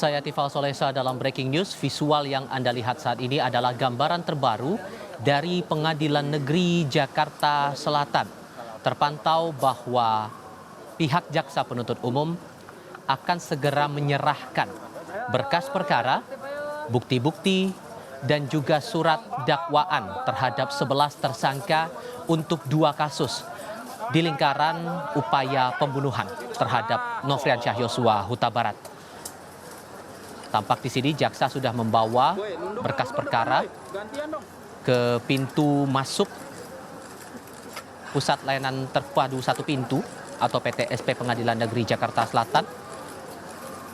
Saya Tifal Solesa dalam Breaking News. Visual yang Anda lihat saat ini adalah gambaran terbaru dari Pengadilan Negeri Jakarta Selatan. Terpantau bahwa pihak jaksa penuntut umum akan segera menyerahkan berkas perkara, bukti-bukti, dan juga surat dakwaan terhadap 11 tersangka untuk 2 kasus di lingkaran upaya pembunuhan terhadap Nofriansyah Yosua Huta Barat. Tampak di sini jaksa sudah membawa berkas perkara ke pintu masuk Pusat Layanan Terpadu Satu Pintu atau PTSP Pengadilan Negeri Jakarta Selatan.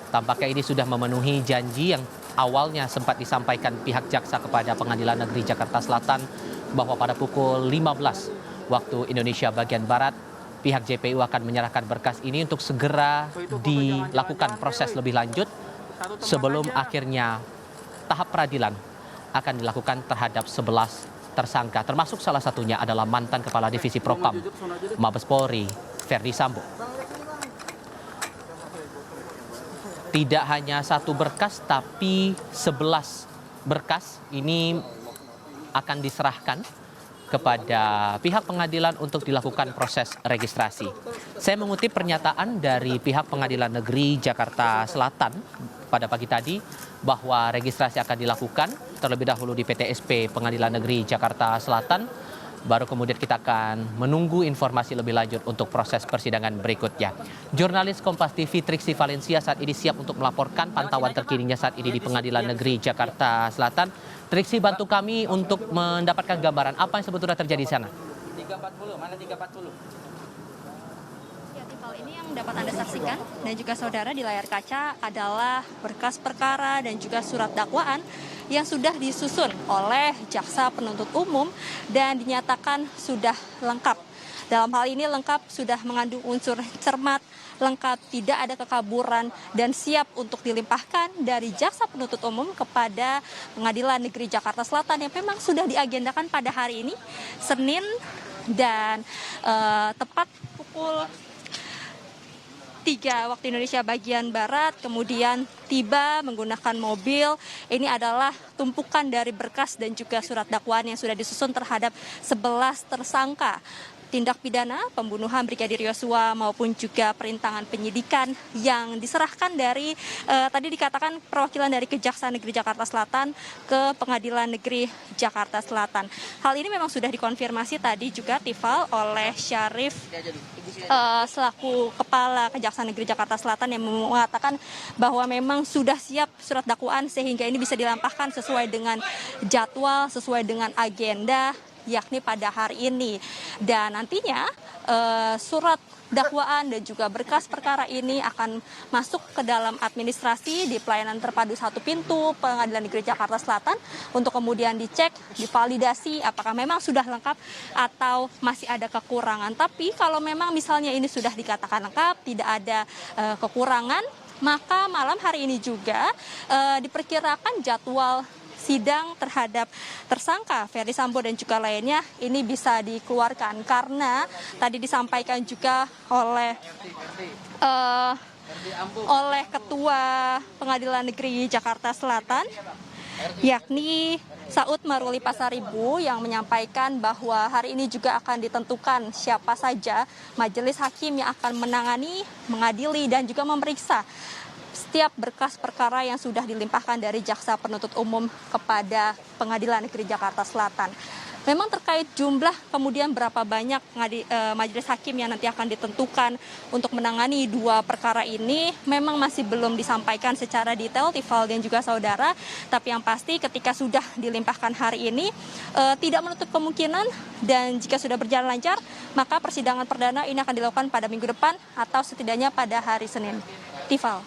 Tampaknya ini sudah memenuhi janji yang awalnya sempat disampaikan pihak jaksa kepada Pengadilan Negeri Jakarta Selatan bahwa pada pukul 15 waktu Indonesia bagian Barat, pihak JPU akan menyerahkan berkas ini untuk segera dilakukan proses lebih lanjut sebelum akhirnya tahap peradilan akan dilakukan terhadap 11 tersangka, termasuk salah satunya adalah mantan Kepala Divisi Propam Mabes Polri, Ferdy Sambo. Tidak hanya satu berkas, tapi 11 berkas ini akan diserahkan kepada pihak pengadilan untuk dilakukan proses registrasi. Saya mengutip pernyataan dari pihak Pengadilan Negeri Jakarta Selatan pada pagi tadi bahwa registrasi akan dilakukan terlebih dahulu di PTSP Pengadilan Negeri Jakarta Selatan. Baru kemudian kita akan menunggu informasi lebih lanjut untuk proses persidangan berikutnya. Jurnalis Kompas TV Triksi Valencia saat ini siap untuk melaporkan pantauan terkininya saat ini di Pengadilan Negeri Jakarta Selatan. Triksi, bantu kami untuk mendapatkan gambaran apa yang sebetulnya terjadi di sana. 340, mana 340? Ini yang dapat Anda saksikan dan juga saudara di layar kaca adalah berkas perkara dan juga surat dakwaan yang sudah disusun oleh jaksa penuntut umum dan dinyatakan sudah lengkap. Dalam hal ini lengkap sudah mengandung unsur cermat, lengkap tidak ada kekaburan dan siap untuk dilimpahkan dari jaksa penuntut umum kepada Pengadilan Negeri Jakarta Selatan yang memang sudah diagendakan pada hari ini Senin dan tepat pukul 3 waktu Indonesia bagian Barat, kemudian tiba menggunakan mobil. Ini adalah tumpukan dari berkas dan juga surat dakwaan yang sudah disusun terhadap 11 tersangka tindak pidana pembunuhan Brigadir Yosua maupun juga perintangan penyidikan yang diserahkan dari tadi dikatakan perwakilan dari Kejaksaan Negeri Jakarta Selatan ke Pengadilan Negeri Jakarta Selatan. Hal ini memang sudah dikonfirmasi tadi juga Tifal oleh Syarif selaku Kepala Kejaksaan Negeri Jakarta Selatan yang mengatakan bahwa memang sudah siap surat dakwaan sehingga ini bisa dilampahkan sesuai dengan jadwal, sesuai dengan agenda yakni pada hari ini. Dan nantinya surat dakwaan dan juga berkas perkara ini akan masuk ke dalam administrasi di pelayanan terpadu satu pintu Pengadilan Negeri Jakarta Selatan untuk kemudian dicek, divalidasi apakah memang sudah lengkap atau masih ada kekurangan. Tapi kalau memang misalnya ini sudah dikatakan lengkap, tidak ada kekurangan, maka malam hari ini juga diperkirakan jadwal sidang terhadap tersangka Ferdy Sambo dan juga lainnya ini bisa dikeluarkan karena tadi disampaikan juga oleh Ketua Pengadilan Negeri Jakarta Selatan yakni Saud Maruli Pasaribu yang menyampaikan bahwa hari ini juga akan ditentukan siapa saja majelis hakim yang akan menangani, mengadili dan juga memeriksa setiap berkas perkara yang sudah dilimpahkan dari jaksa penuntut umum kepada Pengadilan Negeri Jakarta Selatan. Memang terkait jumlah kemudian berapa banyak majelis hakim yang nanti akan ditentukan untuk menangani 2 perkara ini memang masih belum disampaikan secara detail Tifal dan juga saudara. Tapi yang pasti ketika sudah dilimpahkan hari ini tidak menutup kemungkinan dan jika sudah berjalan lancar maka persidangan perdana ini akan dilakukan pada minggu depan atau setidaknya pada hari Senin. Tifal.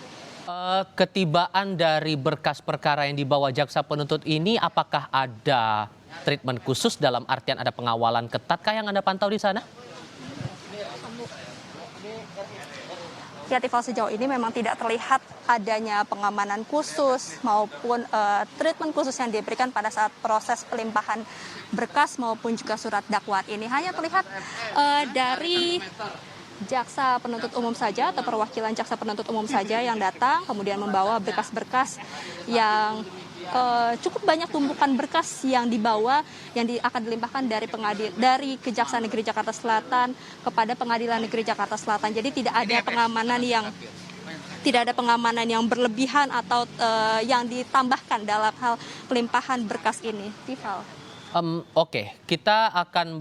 Ketibaan dari berkas perkara yang dibawa jaksa penuntut ini, apakah ada treatment khusus dalam artian ada pengawalan ketat yang Anda pantau di sana? Ya, Tifal, sejauh ini memang tidak terlihat adanya pengamanan khusus maupun treatment khusus yang diberikan pada saat proses pelimpahan berkas maupun juga surat dakwaan ini. Hanya terlihat dari jaksa penuntut umum saja atau perwakilan jaksa penuntut umum saja yang datang, kemudian membawa berkas-berkas yang cukup banyak tumpukan berkas yang dibawa yang akan dilimpahkan dari Kejaksaan Negeri Jakarta Selatan kepada Pengadilan Negeri Jakarta Selatan. Jadi tidak ada pengamanan yang berlebihan atau yang ditambahkan dalam hal pelimpahan berkas ini. Tifal. Oke, kita akan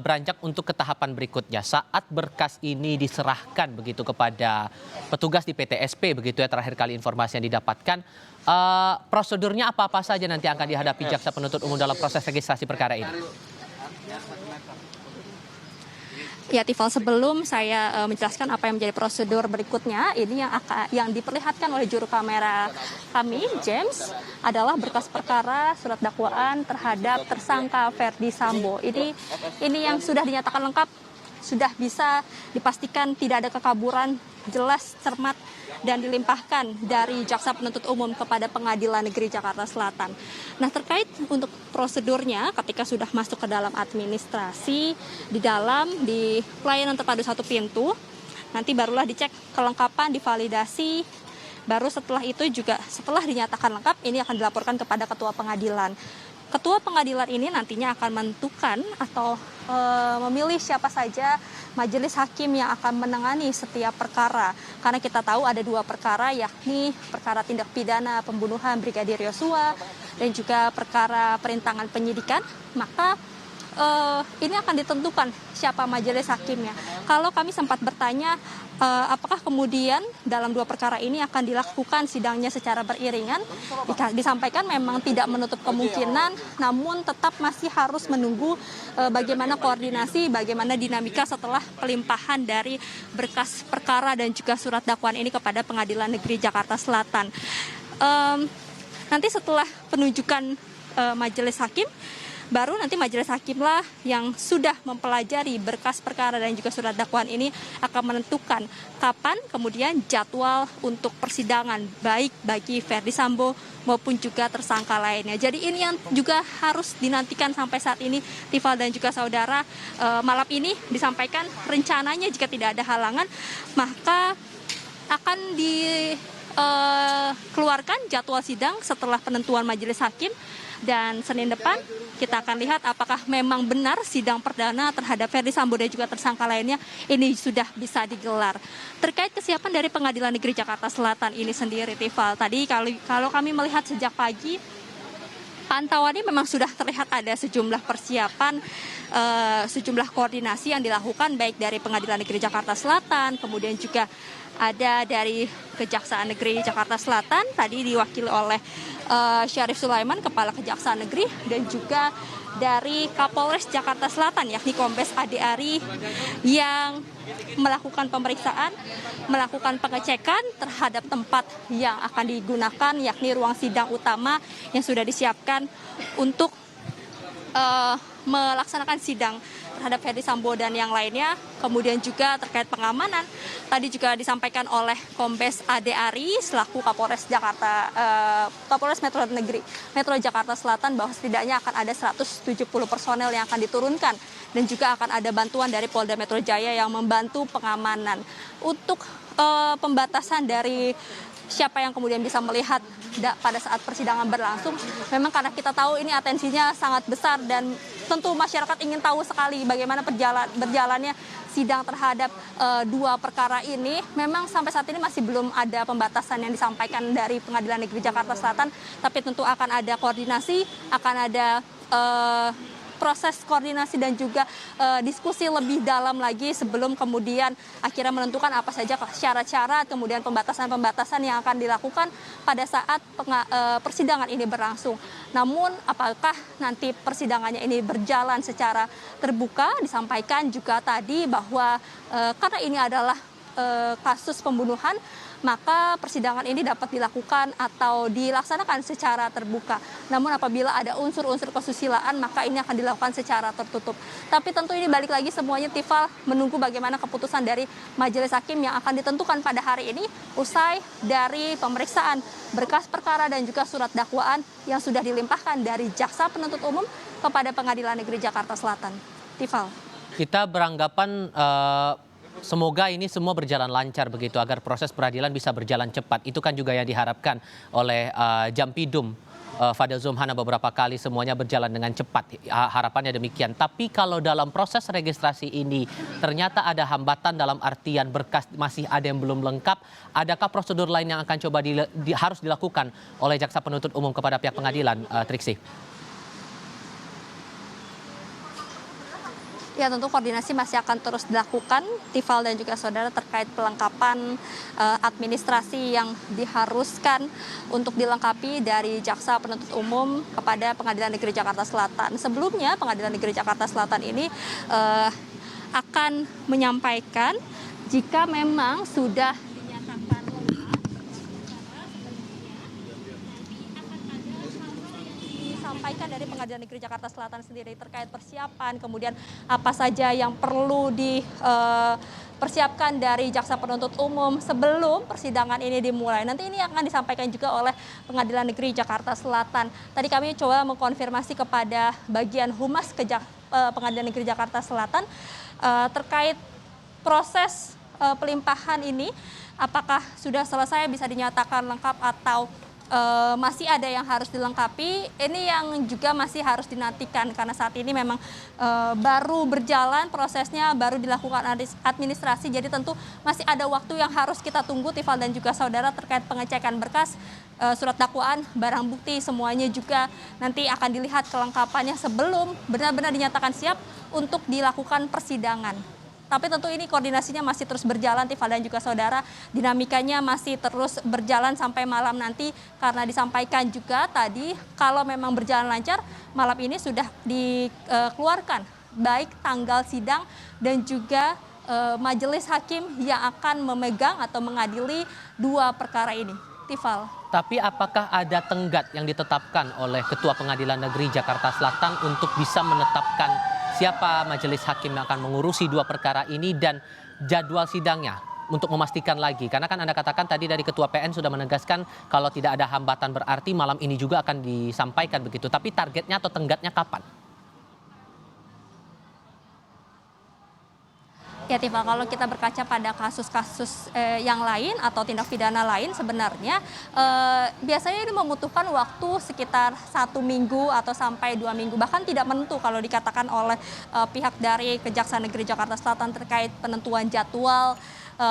beranjak untuk ke tahapan berikutnya. Saat berkas ini diserahkan begitu kepada petugas di PTSP, begitu ya terakhir kali informasi yang didapatkan, prosedurnya apa-apa saja nanti akan dihadapi jaksa penuntut umum dalam proses registrasi perkara ini? Ya, Tifal, sebelum saya menjelaskan apa yang menjadi prosedur berikutnya, ini yang diperlihatkan oleh juru kamera kami, James, adalah berkas perkara surat dakwaan terhadap tersangka Ferdy Sambo. Ini yang sudah dinyatakan lengkap, sudah bisa dipastikan tidak ada kekaburan, jelas, cermat, dan dilimpahkan dari jaksa penuntut umum kepada Pengadilan Negeri Jakarta Selatan. Nah, terkait untuk prosedurnya ketika sudah masuk ke dalam administrasi di pelayanan terpadu satu pintu, nanti barulah dicek kelengkapan, divalidasi, baru setelah itu juga setelah dinyatakan lengkap ini akan dilaporkan kepada ketua pengadilan. Ketua pengadilan ini nantinya akan menentukan atau memilih siapa saja majelis hakim yang akan menangani setiap perkara. Karena kita tahu ada 2 perkara, yakni perkara tindak pidana pembunuhan Brigadir Yosua dan juga perkara perintangan penyidikan. Maka ini akan ditentukan siapa majelis hakimnya. Kalau kami sempat bertanya apakah kemudian dalam 2 perkara ini akan dilakukan sidangnya secara beriringan, disampaikan memang tidak menutup kemungkinan, namun tetap masih harus menunggu bagaimana koordinasi, bagaimana dinamika setelah pelimpahan dari berkas perkara dan juga surat dakwaan ini kepada Pengadilan Negeri Jakarta Selatan. Nanti setelah penunjukan majelis hakim, baru nanti majelis hakimlah yang sudah mempelajari berkas perkara dan juga surat dakwaan ini akan menentukan kapan kemudian jadwal untuk persidangan baik bagi Ferdy Sambo maupun juga tersangka lainnya. Jadi ini yang juga harus dinantikan sampai saat ini, Tifal dan juga saudara. Malam ini disampaikan rencananya jika tidak ada halangan maka akan dikeluarkan jadwal sidang setelah penentuan majelis hakim. Dan Senin depan kita akan lihat apakah memang benar sidang perdana terhadap Ferdy Sambo dan juga tersangka lainnya ini sudah bisa digelar. Terkait kesiapan dari Pengadilan Negeri Jakarta Selatan ini sendiri, Tifal, tadi kalau kami melihat sejak pagi, pantauannya memang sudah terlihat ada sejumlah persiapan, sejumlah koordinasi yang dilakukan baik dari Pengadilan Negeri Jakarta Selatan, kemudian juga ada dari Kejaksaan Negeri Jakarta Selatan, tadi diwakili oleh Syarif Sulaiman, Kepala Kejaksaan Negeri, dan juga dari Kapolres Jakarta Selatan, yakni Kombes Ade Ari, yang melakukan pemeriksaan, melakukan pengecekan terhadap tempat yang akan digunakan, yakni ruang sidang utama yang sudah disiapkan untuk melaksanakan sidang terhadap Ferdy Sambo dan yang lainnya. Kemudian juga terkait pengamanan, tadi juga disampaikan oleh Kombes Ade Ari selaku Kapolres Metro Jakarta Selatan bahwa setidaknya akan ada 170 personel yang akan diturunkan dan juga akan ada bantuan dari Polda Metro Jaya yang membantu pengamanan. Untuk pembatasan dari siapa yang kemudian bisa melihat pada saat persidangan berlangsung, memang karena kita tahu ini atensinya sangat besar dan tentu masyarakat ingin tahu sekali bagaimana berjalannya sidang terhadap 2 perkara ini. Memang sampai saat ini masih belum ada pembatasan yang disampaikan dari Pengadilan Negeri Jakarta Selatan, tapi tentu akan ada koordinasi, akan ada proses koordinasi dan juga diskusi lebih dalam lagi sebelum kemudian akhirnya menentukan apa saja syarat-syarat kemudian pembatasan-pembatasan yang akan dilakukan pada saat persidangan ini berlangsung. Namun apakah nanti persidangannya ini berjalan secara terbuka, disampaikan juga tadi bahwa karena ini adalah kasus pembunuhan, maka persidangan ini dapat dilakukan atau dilaksanakan secara terbuka. Namun apabila ada unsur-unsur kesusilaan, maka ini akan dilakukan secara tertutup. Tapi tentu ini balik lagi semuanya, Tifal, menunggu bagaimana keputusan dari majelis hakim yang akan ditentukan pada hari ini usai dari pemeriksaan berkas perkara dan juga surat dakwaan yang sudah dilimpahkan dari jaksa penuntut umum kepada Pengadilan Negeri Jakarta Selatan. Tifal. Kita beranggapan semoga ini semua berjalan lancar begitu agar proses peradilan bisa berjalan cepat. Itu kan juga yang diharapkan oleh Jampidum Fadil Zumhana beberapa kali semuanya berjalan dengan cepat. Harapannya demikian. Tapi kalau dalam proses registrasi ini ternyata ada hambatan dalam artian berkas masih ada yang belum lengkap, adakah prosedur lain yang akan coba harus dilakukan oleh jaksa penuntut umum kepada pihak pengadilan, Triksi? Ya, tentu koordinasi masih akan terus dilakukan, Tifal dan juga saudara, terkait pelengkapan administrasi yang diharuskan untuk dilengkapi dari jaksa penuntut umum kepada Pengadilan Negeri Jakarta Selatan. Sebelumnya, Pengadilan Negeri Jakarta Selatan ini akan menyampaikan jika memang sudah dinyatakan lengkap, disampaikan dari Pengadilan Negeri Jakarta Selatan sendiri terkait persiapan, kemudian apa saja yang perlu dipersiapkan dari jaksa penuntut umum sebelum persidangan ini dimulai. Nanti ini akan disampaikan juga oleh Pengadilan Negeri Jakarta Selatan. Tadi kami coba mengkonfirmasi kepada bagian Humas Pengadilan Negeri Jakarta Selatan terkait proses pelimpahan ini, apakah sudah selesai bisa dinyatakan lengkap atau masih ada yang harus dilengkapi. Ini yang juga masih harus dinantikan karena saat ini memang baru berjalan prosesnya, baru dilakukan administrasi. Jadi tentu masih ada waktu yang harus kita tunggu, Tifal dan juga saudara, terkait pengecekan berkas, surat dakwaan, barang bukti, semuanya juga nanti akan dilihat kelengkapannya sebelum benar-benar dinyatakan siap untuk dilakukan persidangan. Tapi tentu ini koordinasinya masih terus berjalan, Tifal dan juga saudara. Dinamikanya masih terus berjalan sampai malam nanti, karena disampaikan juga tadi kalau memang berjalan lancar, malam ini sudah dikeluarkan baik tanggal sidang dan juga majelis hakim yang akan memegang atau mengadili dua perkara ini. Tifal. Tapi apakah ada tenggat yang ditetapkan oleh Ketua Pengadilan Negeri Jakarta Selatan untuk bisa menetapkan siapa majelis hakim yang akan mengurusi dua perkara ini dan jadwal sidangnya untuk memastikan lagi? Karena kan Anda katakan tadi dari Ketua PN sudah menegaskan kalau tidak ada hambatan berarti malam ini juga akan disampaikan begitu. Tapi targetnya atau tenggatnya kapan? Ya, Tifal, kalau kita berkaca pada kasus-kasus yang lain atau tindak pidana lain, sebenarnya biasanya ini membutuhkan waktu sekitar 1 minggu atau sampai 2 minggu, bahkan tidak menentu kalau dikatakan oleh pihak dari Kejaksaan Negeri Jakarta Selatan terkait penentuan jadwal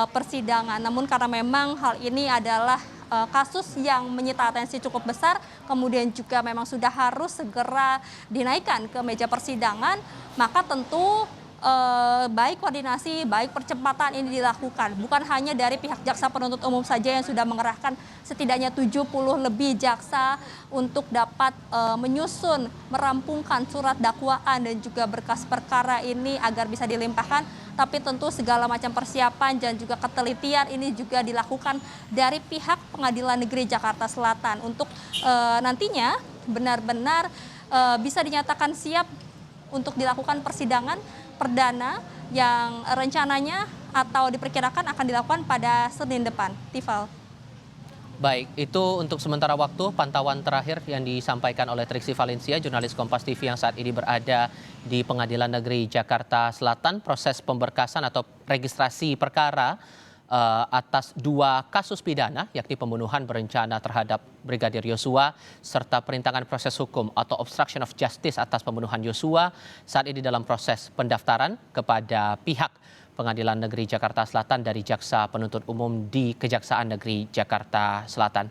persidangan. Namun karena memang hal ini adalah kasus yang menyita atensi cukup besar, kemudian juga memang sudah harus segera dinaikkan ke meja persidangan, maka tentu baik koordinasi, baik percepatan ini dilakukan. Bukan hanya dari pihak jaksa penuntut umum saja yang sudah mengerahkan setidaknya 70 lebih jaksa untuk dapat menyusun, merampungkan surat dakwaan dan juga berkas perkara ini agar bisa dilimpahkan. Tapi tentu segala macam persiapan dan juga ketelitian ini juga dilakukan dari pihak Pengadilan Negeri Jakarta Selatan untuk nantinya benar-benar bisa dinyatakan siap untuk dilakukan persidangan perdana yang rencananya atau diperkirakan akan dilakukan pada Senin depan. Tifal. Baik, itu untuk sementara waktu pantauan terakhir yang disampaikan oleh Triksi Valencia, jurnalis Kompas TV yang saat ini berada di Pengadilan Negeri Jakarta Selatan. Proses pemberkasan atau registrasi perkara atas 2 kasus pidana, yakni pembunuhan berencana terhadap Brigadir Yosua serta perintangan proses hukum atau obstruction of justice atas pembunuhan Yosua, saat ini dalam proses pendaftaran kepada pihak Pengadilan Negeri Jakarta Selatan dari Jaksa Penuntut Umum di Kejaksaan Negeri Jakarta Selatan.